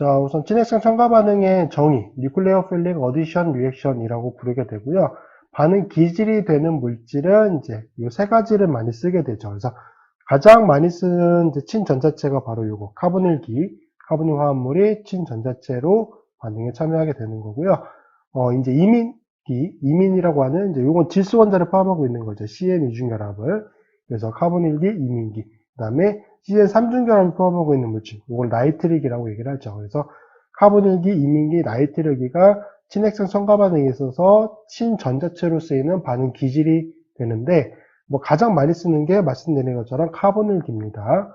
자, 우선 진핵성 첨가 반응의 정의, 뉴클레오필릭 어디션 리액션이라고 부르게 되고요. 반응 기질이 되는 물질은 이제 이 세 가지를 많이 쓰게 되죠. 그래서 가장 많이 쓰는 이제 친전자체가 바로 요거 카보닐기, 카보닐 화합물이 친전자체로 반응에 참여하게 되는 거고요. 이제 이민이라고 하는 이제 요건 질소 원자를 포함하고 있는 거죠. CN 이중결합을. 그래서 카보닐기, 이민기. 그다음에 CN 삼중결합을 포함하고 있는 물질. 이걸 나이트릭이라고 얘기를 하죠. 그래서 카보닐기, 이민기, 나이트릭이가 친핵성 첨가 반응에 있어서 친전자체로 쓰이는 반응 기질이 되는데 뭐 가장 많이 쓰는 게 말씀드린 것처럼 카보닐기입니다.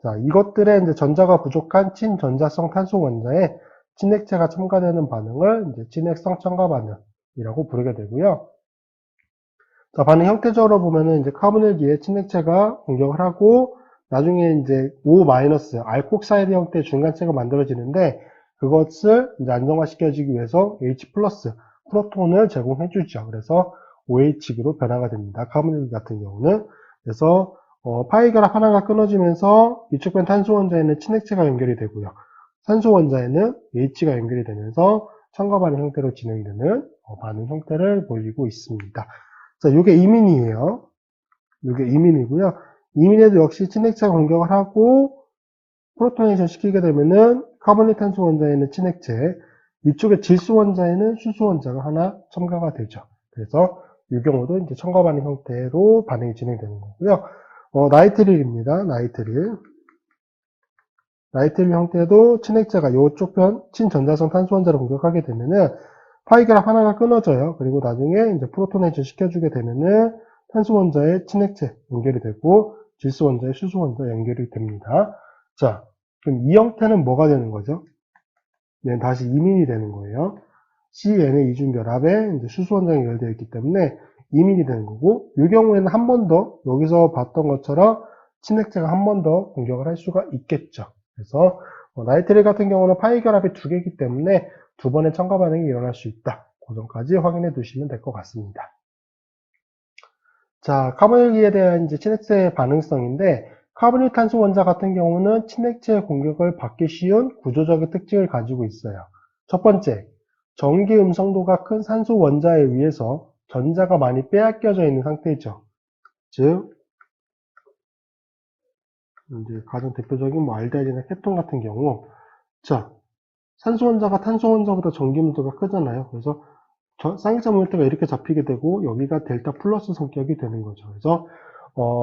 자, 이것들의 이제 전자가 부족한 친전자성 탄소 원자에 친핵체가 첨가되는 반응을 이제 친핵성 첨가 반응이라고 부르게 되고요. 자, 반응 형태적으로 보면은 이제 카보닐기에 친핵체가 공격을 하고 나중에 이제 O- 알콕사이드 형태의 중간체가 만들어지는데 그것을 이제 안정화시켜주기 위해서 H+ 프로톤을 제공해주죠. 그래서 OH기로 변화가 됩니다. 카보닐기 같은 경우는. 그래서 파이결합 하나가 끊어지면서 위축된 탄소 원자에는 친핵체가 연결이 되고요. 산소 원자에는 H가 연결이 되면서 첨가 반응 형태로 진행되는 반응 형태를 보이고 있습니다. 자, 요게 이민이에요. 요게 이민이고요. 이민에도 역시 친핵체가 공격을 하고 프로토네이션 시키게 되면은 카보닐 탄소 원자에는 친핵체, 이쪽에 질소 원자에는 수소 원자가 하나 첨가가 되죠. 그래서 이 경우도 이제 첨가 반응 형태로 반응이 진행되는 거고요. 나이트릴입니다. 나이트릴. 나이트릴 형태도 친핵체가 이쪽 편 친전자성 탄소 원자를 공격하게 되면은 파이결합 하나가 끊어져요. 그리고 나중에 이제 프로토네이션 시켜주게 되면은 탄소 원자의 친핵체 연결이 되고 질소 원자의 수소 원자 연결이 됩니다. 자, 그럼 이 형태는 뭐가 되는 거죠? 얘는 다시 이민이 되는 거예요. CN의 이중결합에 이제 수소 원자가 연결되어 있기 때문에 이민이 되는 거고, 이 경우에는 한 번 더 여기서 봤던 것처럼 친핵체가 한 번 더 공격을 할 수가 있겠죠. 그래서 나이트릴 같은 경우는 파이 결합이 두 개이기 때문에 두 번의 첨가 반응이 일어날 수 있다. 그 점까지 확인해 두시면 될 것 같습니다. 자, 카보닐기에 대한 이제 친핵체 반응성인데 카보닐 탄소 원자 같은 경우는 친핵체의 공격을 받기 쉬운 구조적인 특징을 가지고 있어요. 첫 번째, 전기 음성도가 큰 산소 원자에 의해서 전자가 많이 빼앗겨져 있는 상태죠. 즉, 이제 가장 대표적인 뭐 알데알이나 케톤 같은 경우, 자, 산소 원자가 탄소 원자보다 전기 밀도가 크잖아요. 그래서 쌍기차 모멘트가 이렇게 잡히게 되고 여기가 델타 플러스 성격이 되는 거죠. 그래서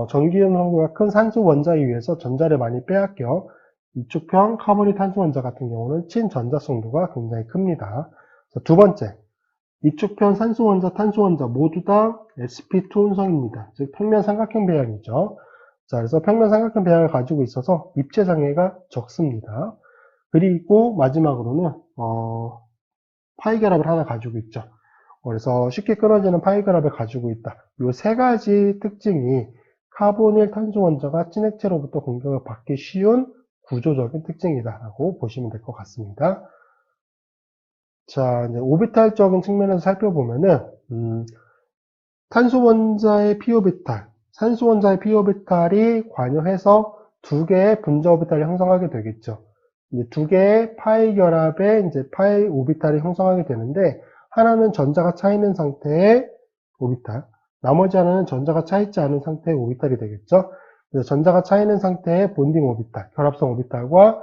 전기 음성도가 큰 산소 원자에 의해서 전자를 많이 빼앗겨 이쪽 편 카보닐 탄소 원자 같은 경우는 친전자성도가 굉장히 큽니다. 두 번째, 이쪽 편 산소 원자, 탄소 원자 모두 다 sp2 운성입니다. 즉 평면 삼각형 배양이죠. 자, 그래서 평면 삼각형 배양을 가지고 있어서 입체 장애가 적습니다. 그리고 마지막으로는 파이 결합을 하나 가지고 있죠. 그래서 쉽게 끊어지는 파이 결합을 가지고 있다. 이 세 가지 특징이 카보닐 탄소 원자가 친핵체로부터 공격을 받기 쉬운 구조적인 특징이다라고 보시면 될 것 같습니다. 자, 이제 오비탈적인 측면에서 살펴보면은 탄소 원자의 p 오비탈, 산소 원자의 p 오비탈이 관여해서 두 개의 분자 오비탈을 형성하게 되겠죠. 이제 두 개의 파이 결합에 이제 파이 오비탈이 형성하게 되는데 하나는 전자가 차 있는 상태의 오비탈, 나머지 하나는 전자가 차 있지 않은 상태의 오비탈이 되겠죠. 그래서 전자가 차 있는 상태의 본딩 오비탈, 결합성 오비탈과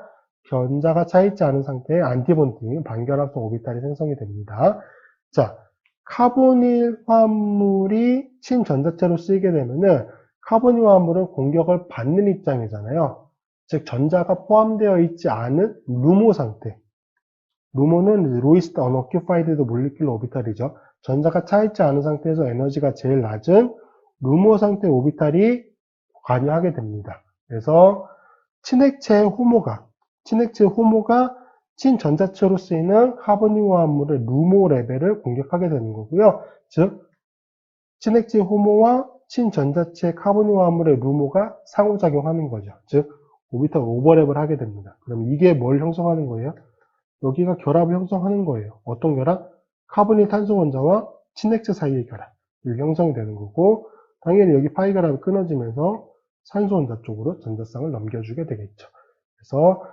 전자가 차 있지 않은 상태의 안티본딩, 반결합성 오비탈이 생성이 됩니다. 자, 카보닐 화합물이 친전자체로 쓰이게 되면은 카보닐 화합물은 공격을 받는 입장이잖아요. 즉 전자가 포함되어 있지 않은 루모 상태. 루모는 로이스트 언어큐파이드 몰리큘러 오비탈이죠. 전자가 차 있지 않은 상태에서 에너지가 제일 낮은 루모 상태 오비탈이 관여하게 됩니다. 그래서 친핵체의 호모가 친전자체로 쓰이는 카보닐 화합물의 루모 레벨을 공격하게 되는 거고요. 즉 친핵체 호모와 친전자체 카보닐 화합물의 루모가 상호작용하는 거죠. 즉 오비탈 오버랩을 하게 됩니다. 그럼 이게 뭘 형성하는 거예요? 여기가 결합을 형성하는 거예요. 어떤 결합? 카보닐 탄소 원자와 친핵체 사이의 결합. 이 형성이 되는 거고 당연히 여기 파이 결합이 끊어지면서 산소 원자 쪽으로 전자쌍을 넘겨주게 되겠죠. 그래서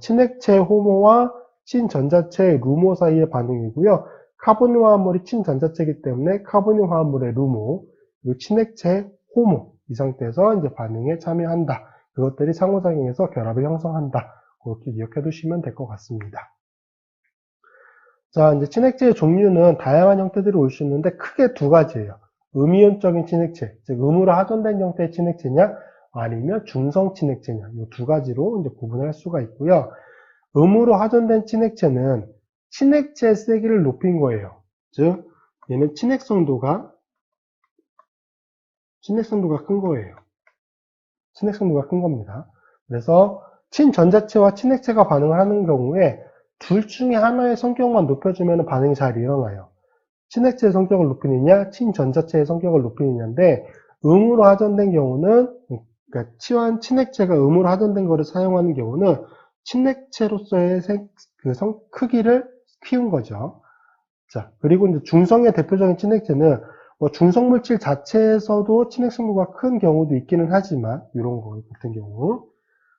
친액체 호모와 친전자체 루모 사이의 반응이고요. 카보닐 화합물이 친전자체이기 때문에 카보닐 화합물의 루모, 그리고 친액체 호모 이 상태에서 이제 반응에 참여한다. 그것들이 상호작용해서 결합을 형성한다. 그렇게 기억해 두시면 될 것 같습니다. 자, 이제 친액체의 종류는 다양한 형태들이 올 수 있는데 크게 두 가지예요. 음이온적인 친액체, 즉 음으로 하전된 형태의 친액체냐, 아니면 중성 친액체냐, 이 두 가지로 이제 구분할 수가 있고요. 음으로 하전된 친액체는 친액체의 세기를 높인 거예요. 즉, 얘는 친액성도가 큰 거예요. 친액성도가 큰 겁니다. 그래서 친전자체와 친액체가 반응을 하는 경우에 둘 중에 하나의 성격만 높여주면 반응이 잘 일어나요. 친액체의 성격을 높이느냐, 친전자체의 성격을 높이느냐인데, 음으로 하전된 경우는, 그러니까 친액체가 음으로 하전된 거를 사용하는 경우는 친액체로서의 크기를 키운 거죠. 자, 그리고 이제 중성의 대표적인 친액체는 중성물질 자체에서도 친액성도가 큰 경우도 있기는 하지만, 이런 거 같은 경우.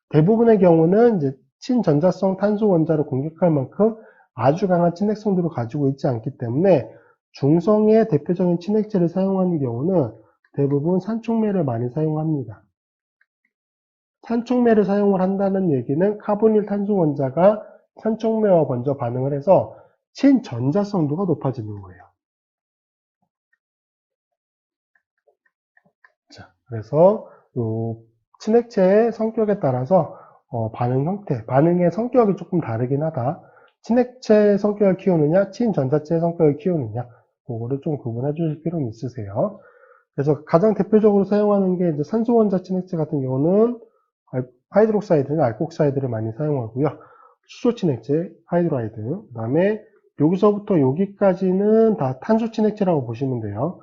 대부분의 경우는 이제 친전자성 탄소 원자를 공격할 만큼 아주 강한 친액성도를 가지고 있지 않기 때문에 중성의 대표적인 친액체를 사용하는 경우는 대부분 산촉매를 많이 사용합니다. 산촉매를 사용을 한다는 얘기는 카보닐 탄소 원자가 산촉매와 먼저 반응을 해서 친전자성도가 높아지는 거예요. 자, 그래서 이 친액체의 성격에 따라서 반응 형태, 반응의 성격이 조금 다르긴 하다. 친액체의 성격을 키우느냐, 친전자체의 성격을 키우느냐, 그거를 좀 구분해 주실 필요는 있으세요. 그래서 가장 대표적으로 사용하는 게 이제 산소 원자 친액체 같은 경우는 하이드록사이드나 알콕사이드를 많이 사용하고요. 수소 친액체, 하이드라이드. 그 다음에 여기서부터 여기까지는 다 탄소 친액체라고 보시면 돼요.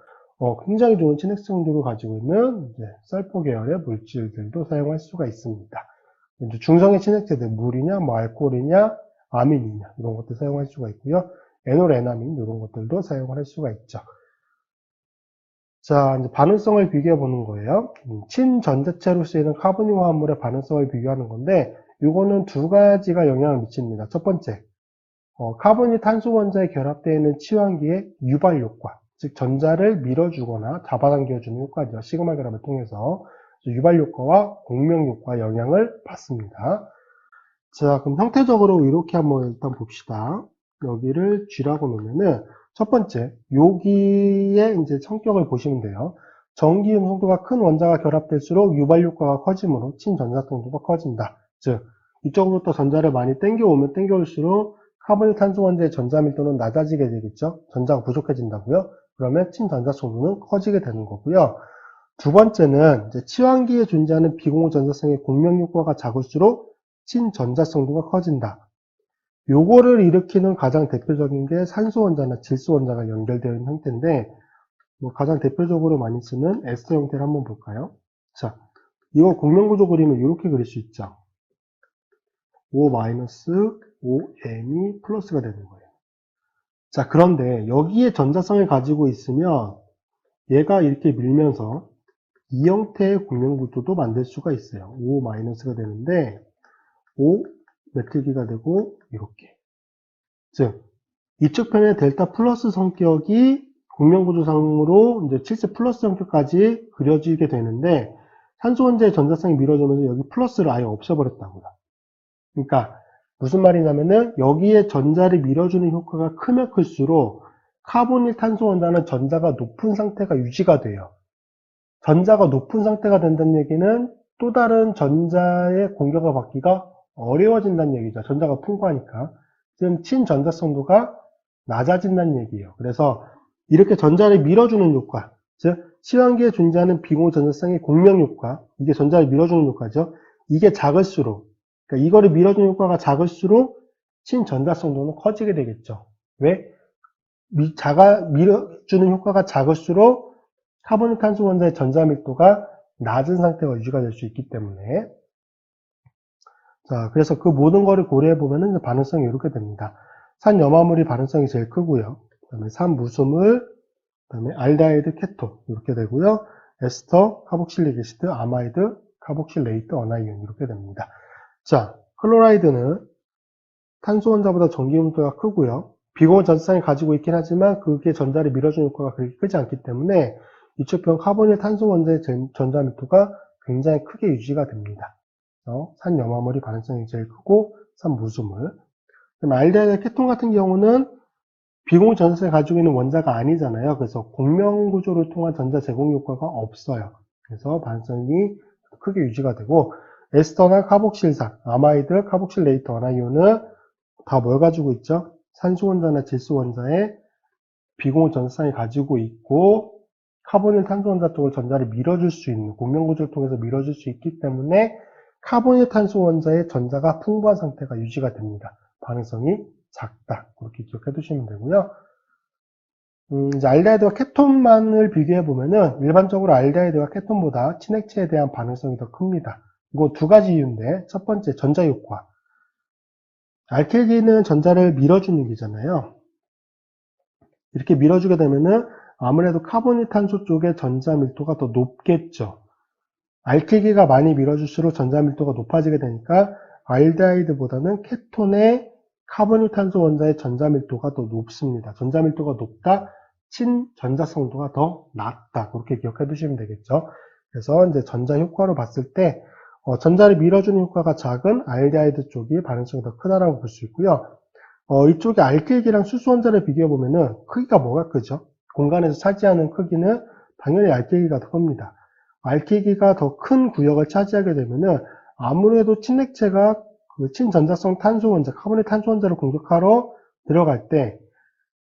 굉장히 좋은 친액성도를 가지고 있는 이제 설포 계열의 물질들도 사용할 수가 있습니다. 이제 중성의 친액체들, 물이냐, 뭐 알코올이냐, 아민이냐, 이런 것들 사용할 수가 있고요. 에놀에나민, 이런 것들도 사용을 할 수가 있죠. 자, 이제 반응성을 비교해 보는 거예요. 친전자체로 쓰이는 카보닐 화합물의 반응성을 비교하는 건데, 이거는 두 가지가 영향을 미칩니다. 첫 번째, 카보닐 탄소 원자에 결합되어 있는 치환기의 유발 효과, 즉 전자를 밀어주거나 잡아당겨주는 효과죠. 시그마 결합을 통해서 유발 효과와 공명 효과 영향을 받습니다. 자, 그럼 형태적으로 이렇게 한번 일단 봅시다. 여기를 G라고 놓으면은 첫 번째, 여기에 이제 성격을 보시면 돼요. 전기음 성도가 큰 원자가 결합될수록 유발 효과가 커지므로 친전자성도가 커진다. 즉, 이쪽으로부터 전자를 많이 땡겨오면 땡겨올수록 카보닐 탄소 원자의 전자 밀도는 낮아지게 되겠죠. 전자가 부족해진다고요. 그러면 친전자성도는 커지게 되는 거고요. 두 번째는 이제 치환기에 존재하는 비공호 전자성의 공명 효과가 작을수록 친전자성도가 커진다. 요거를 일으키는 가장 대표적인 게 산소 원자나 질소 원자가 연결되어 있는 형태인데, 가장 대표적으로 많이 쓰는 에스터 형태를 한번 볼까요? 자, 이거 공명구조 그림을 이렇게 그릴 수 있죠. O-OM이 플러스가 되는 거예요. 자, 그런데 여기에 전자성을 가지고 있으면 얘가 이렇게 밀면서 이 형태의 공명구조도 만들 수가 있어요. O-가 되는데 O 메til기가 되고 이렇게. 즉, 이쪽 편의 델타 플러스 성격이 공명구조상으로 이제 7세 플러스 성격까지 그려지게 되는데 산소 원자의 전자성이 밀어주면서 여기 플러스를 아예 없애버렸다고요. 그러니까 무슨 말이냐면은 여기에 전자를 밀어주는 효과가 크면 클수록 카보닐 탄소 원자는 전자가 높은 상태가 유지가 돼요. 전자가 높은 상태가 된다는 얘기는 또 다른 전자의 공격을 받기가 어려워진다는 얘기죠. 전자가 풍부하니까. 지금 친전자성도가 낮아진다는 얘기예요. 그래서 이렇게 전자를 밀어주는 효과, 즉 치환기에 존재하는 비공호 전자성의 공명 효과, 이게 전자를 밀어주는 효과죠. 이게 작을수록, 그러니까 이거를 밀어주는 효과가 작을수록 친전자성도는 커지게 되겠죠. 왜? 밀어주는 효과가 작을수록 카보닐 탄소 원자의 전자 밀도가 낮은 상태가 유지가 될 수 있기 때문에. 자, 그래서 그 모든 거를 고려해 보면은 반응성이 이렇게 됩니다. 산염화물이 반응성이 제일 크고요. 그다음에 산무수물, 그다음에 알데하이드, 케톤 이렇게 되고요. 에스터, 카복실릭 애시드, 아마이드, 카복실레이트, 어나이온 이렇게 됩니다. 자, 클로라이드는 탄소 원자보다 전기 밀도가 크고요. 비공유 전자쌍이 가지고 있긴 하지만 그게 전자를 밀어주는 효과가 그렇게 크지 않기 때문에 이초병 카본일 탄소 원자의 전자 밀도가 굉장히 크게 유지가 됩니다. 산염화물이 반응성이 제일 크고 산무수물. 그럼 알데하이드 케톤 같은 경우는 비공유 전자쌍을 가지고 있는 원자가 아니잖아요. 그래서 공명 구조를 통한 전자 제공 효과가 없어요. 그래서 반응성이 크게 유지가 되고 에스터나 카복실산, 아마이드, 카복실레이트, 원화이온은 다 뭘 가지고 있죠? 산소 원자나 질소 원자의 비공유 전자쌍이 가지고 있고 카본일 탄소 원자 쪽을 전자를 밀어줄 수 있는 공명 구조를 통해서 밀어줄 수 있기 때문에 카본일 탄소 원자의 전자가 풍부한 상태가 유지가 됩니다. 반응성이 작다. 그렇게 기억해 두시면 되고요. 이제 알데하이드와 케톤만을 비교해 보면은 일반적으로 알데하이드가 케톤보다 친액체에 대한 반응성이 더 큽니다. 이거 두 가지 이유인데 첫 번째 전자 효과. 알킬기는 전자를 밀어주는 기잖아요. 이렇게 밀어주게 되면은 아무래도 카본일 탄소 쪽의 전자 밀도가 더 높겠죠. 알킬기가 많이 밀어줄수록 전자 밀도가 높아지게 되니까 알데하이드보다는 케톤의 카본일 탄소 원자의 전자 밀도가 더 높습니다. 전자 밀도가 높다, 친전자성도가 더 낮다. 그렇게 기억해 두시면 되겠죠. 그래서 이제 전자 효과로 봤을 때 전자를 밀어주는 효과가 작은 알데하이드 쪽이 반응성이 더 크다라고 볼 수 있고요. 이쪽에 알킬기랑 수소 원자를 비교해 보면은 크기가 뭐가 크죠? 공간에서 차지하는 크기는 당연히 알킬기가 더 큽니다. 알킬기가 더 큰 구역을 차지하게 되면은 아무래도 친액체가 그 친전자성 탄소 원자, 카본일 탄소 원자를 공격하러 들어갈 때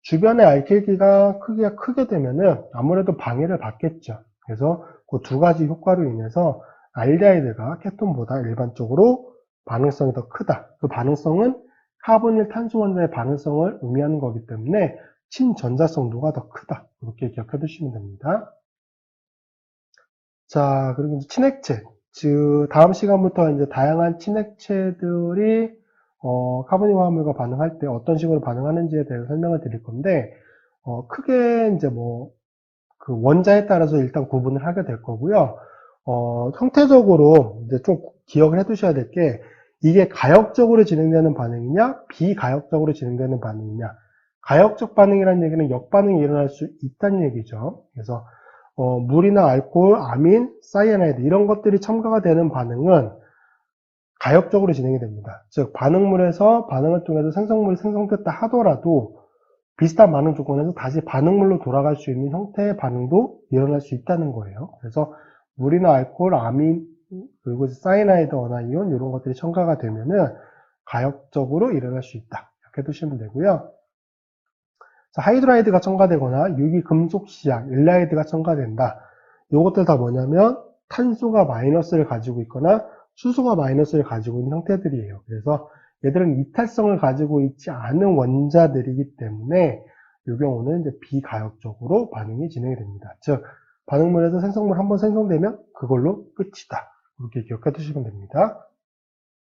주변의 알킬기가 크기가 크게 되면은 아무래도 방해를 받겠죠. 그래서 그 두 가지 효과로 인해서 알데하이드가 케톤보다 일반적으로 반응성이 더 크다. 그 반응성은 카본일 탄소 원자의 반응성을 의미하는 거기 때문에 친전자성도가 더 크다. 이렇게 기억해 두시면 됩니다. 자, 그리고 이제 친액체. 즉, 다음 시간부터 이제 다양한 친액체들이 카본일 화합물과 반응할 때 어떤 식으로 반응하는지에 대해서 설명을 드릴 건데, 크게 이제 그 원자에 따라서 일단 구분을 하게 될 거고요. 형태적으로 이제 좀 기억을 해 두셔야 될 게, 이게 가역적으로 진행되는 반응이냐, 비가역적으로 진행되는 반응이냐. 가역적 반응이라는 얘기는 역반응이 일어날 수 있다는 얘기죠. 그래서 물이나 알코올, 아민, 사이아나이드 이런 것들이 첨가가 되는 반응은 가역적으로 진행이 됩니다. 즉 반응물에서 반응을 통해서 생성물이 생성됐다 하더라도 비슷한 반응 조건에서 다시 반응물로 돌아갈 수 있는 형태의 반응도 일어날 수 있다는 거예요. 그래서 물이나 알코올, 아민, 그리고 사이아나이드, 원화이온 이런 것들이 첨가가 되면은 가역적으로 일어날 수 있다. 이렇게 두시면 되고요. 자, 하이드라이드가 첨가되거나 유기 금속 시약, 일라이드가 첨가된다. 이것들 다 뭐냐면 탄소가 마이너스를 가지고 있거나 수소가 마이너스를 가지고 있는 형태들이에요. 그래서 얘들은 이탈성을 가지고 있지 않은 원자들이기 때문에 이 경우는 이제 비가역적으로 반응이 진행이 됩니다. 즉 반응물에서 생성물 한번 생성되면 그걸로 끝이다. 이렇게 기억해 두시면 됩니다.